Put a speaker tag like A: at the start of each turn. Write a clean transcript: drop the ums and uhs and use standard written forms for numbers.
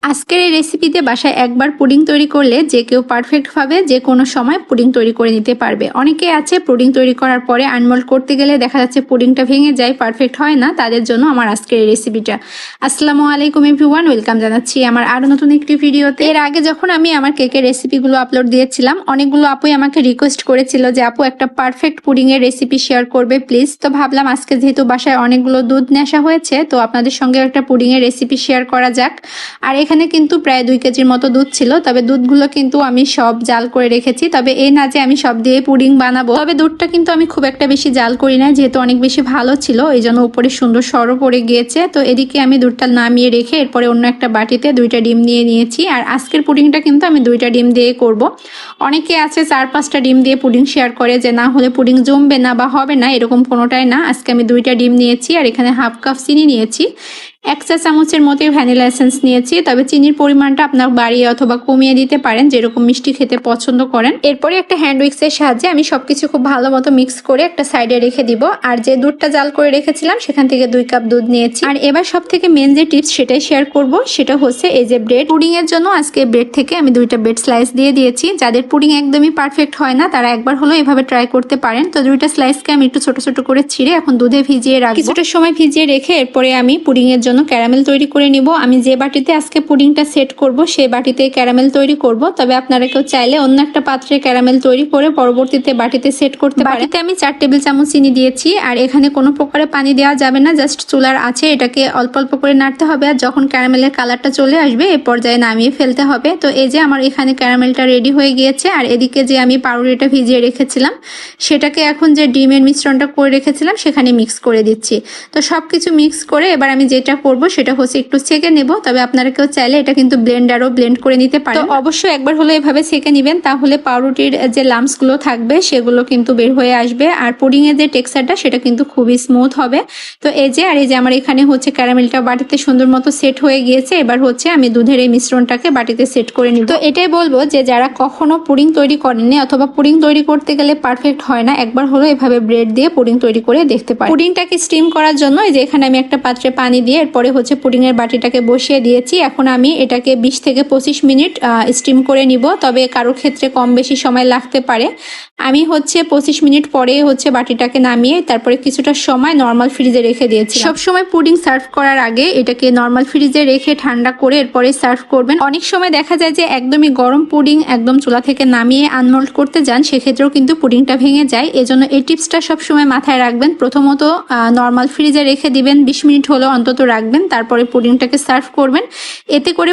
A: আজকের এই রেসিপিতে বাসায় একবার পুডিং তৈরি করলে যে কেউ পারফেক্টভাবে যে কোনো সময় পুডিং তৈরি করে নিতে পারবে। অনেকে আছে পুডিং তৈরি করার পরে আনমোল্ড করতে গেলে দেখা যাচ্ছে পুডিংটা ভেঙে যায়, পারফেক্ট হয় না, তাদের জন্য আমার আজকের এই রেসিপিটা। আসসালামু আলাইকুম এভরিওয়ান, ওয়েলকাম জানাচ্ছি আমার আরও নতুন একটি ভিডিওতে। এর আগে যখন আমি আমার কেকের রেসিপিগুলো আপলোড দিয়েছিলাম, অনেকগুলো আপুই আমাকে রিকোয়েস্ট করেছিল যে আপু একটা পারফেক্ট পুডিংয়ের রেসিপি শেয়ার করবে প্লিজ। তো ভাবলাম আজকে যেহেতু বাসায় অনেকগুলো দুধ নেশা হয়েছে, তো আপনাদের সঙ্গে একটা পুডিংয়ের রেসিপি শেয়ার করা যাক। আর এখানে কিন্তু প্রায় 2 কেজির মতো দুধ ছিল, তবে দুধগুলো কিন্তু আমি সব জাল করে রেখেছি। তবে এই না যে আমি সব দিয়ে পুডিং বানাবো, তবে দুধটা কিন্তু আমি খুব একটা বেশি জাল করি না, যেহেতু অনেক বেশি ভালো ছিল এই জন্য উপরে সুন্দর সরও পড়ে গিয়েছে। তো এদিকে আমি দুধটা নামিয়ে রেখে এরপরে অন্য একটা বাটিতে 2টা ডিম নিয়ে নিয়েছি। আর আজকের পুডিংটা কিন্তু আমি 2টা ডিম দিয়ে করব। অনেকে আছে 4-5টা ডিম দিয়ে পুডিং শেয়ার করে যে না হলে পুডিং জমবে না বা হবে না, এরকম কোনোটাই না। আজকে আমি 2টা ডিম নিয়েছি আর এখানে হাফ কাপ চিনি নিয়েছি, 1 চা চামচের মতো ভ্যানিলা এসেন্স নিয়েছি। তবে চিনির পরিমাণটা আপনার বাড়িয়ে অথবা কমিয়ে দিতে পারেন, যেরকম মিষ্টি খেতে পছন্দ করেন। এরপরে একটা হ্যান্ড উইক্সের সাহায্যে আমি সবকিছু খুব ভালো মতো মিক্স করে একটা সাইডে রেখে দিব। আর যে দুধটা জাল করে রেখেছিলাম সেখান থেকে 2 কাপ দুধ নিয়েছি। আর এবার সব থেকে মেন যে টিপস সেটাই শেয়ার করব, সেটা হচ্ছে এই যে ব্রেড পুডিং এর জন্য আজকে ব্রেড থেকে আমি 2টা ব্রেড স্লাইস দিয়ে দিয়েছি। যাদের পুডিং একদমই পারফেক্ট হয় না তারা একবার হলো এভাবে ট্রাই করতে পারেন। তো 2টা স্লাইসকে আমি একটু ছোট ছোট করে ছিঁড়ে এখন দুধে ভিজিয়ে রাখবো। কিছুটা সময় ভিজিয়ে রেখে এরপরে আমি পুডিং এর জন্য ক্যারামেল তৈরি করে নিব। আমি যে বাটিতে আজকে পুডিংটা সেট করব সেই বাটিতে ক্যারামেল তৈরি করব। তবে আপনারা কেউ চাইলে অন্য একটা পাত্রে ক্যারামেল তৈরি করে পরবর্তীতে বাটিতে সেট করতে পারেন। বাটিতে আমি 4 টেবিল চামচ চিনি দিয়েছি আর এখানে কোনো প্রকারে পানি দেওয়া যাবে না, জাস্ট চুলার আছে এটাকে অল্প অল্প করে নাড়তে হবে। আর যখন ক্যারামেলের কালারটা চলে আসবে এই পর্যায়ে নামিয়ে ফেলতে হবে। তো এই যে আমার এখানে ক্যারামেলটা রেডি হয়ে গিয়েছে। আর এদিকে যে আমি পাউরুটিটা ভিজিয়ে রেখেছিলাম সেটাকে এখন যে ডিমের মিশ্রণটা করে রেখেছিলাম সেখানে মিক্স করে দিচ্ছি। তো সবকিছু মিক্স করে এবার আমি যেটা করব সেটা হচ্ছে একটু সেকে নেব। তবে আপনারা কেউ চাইলে এটা কিন্তু ব্লেন্ডারও ব্লেন্ড করে নিতে পারেন। তো অবশ্যই একবার হলো এভাবে সেকে নেবেন, তাহলে পাউরুটির যে লাম্পস গুলো থাকবে সেগুলো কিন্তু বের হয়ে আসবে। আর পুডিং এর যে টেক্সচারটা সেটা কিন্তু খুবই স্মুথ হবে। তো এই যে আমার এখানে হচ্ছে ক্যারামেলটা বাটিতে সুন্দর মতো সেট হয়ে গিয়েছে। এবার হচ্ছে আমি দুধের এই মিশ্রণটাকে বাটিতে সেট করে নিব। তো এটাই বলবো যে যারা কখনো পুডিং তৈরি করেননি অথবা পুডিং তৈরি করতে গেলে পারফেক্ট হয় না, একবার হলো এভাবে ব্রেড দিয়ে পুডিং তৈরি করে দেখতে পারেন। পুডিংটাকে স্টিম করার জন্য এই যে এখানে আমি একটা পাত্রে পানি দিয়ে এরপরে হচ্ছে পুডিং এর বাটিটাকে বসিয়ে দিয়েছি। এখন আমি এটাকে 20 থেকে 25 মিনিট স্টিম করে নিব। তবে কারোর ক্ষেত্রে কম বেশি সময় লাগতে পারে। আমি হচ্ছে 25 মিনিট পরে হচ্ছে বাটিটাকে নামিয়ে তারপরে কিছুটা সময় নর্মাল ফ্রিজে রেখে দিয়েছি। সবসময় পুডিং সার্ভ করার আগে এটাকে নর্মাল ফ্রিজে রেখে ঠান্ডা করে এরপরে সার্ভ করবেন। অনেক সময় দেখা যায় যে একদমই গরম পুডিং একদম চুলা থেকে নামিয়ে আনমোল্ড করতে যান, সেক্ষেত্রেও কিন্তু পুডিংটা ভেঙে যায়। এজন্য এই টিপসটা সবসময় মাথায় রাখবেন। প্রথমত নর্মাল ফ্রিজে রেখে দিবেন, 20 মিনিট হলেও অন্তত রাখবেন, তারপরে পুডিংটাকে সার্ভ করবেন। এতে করে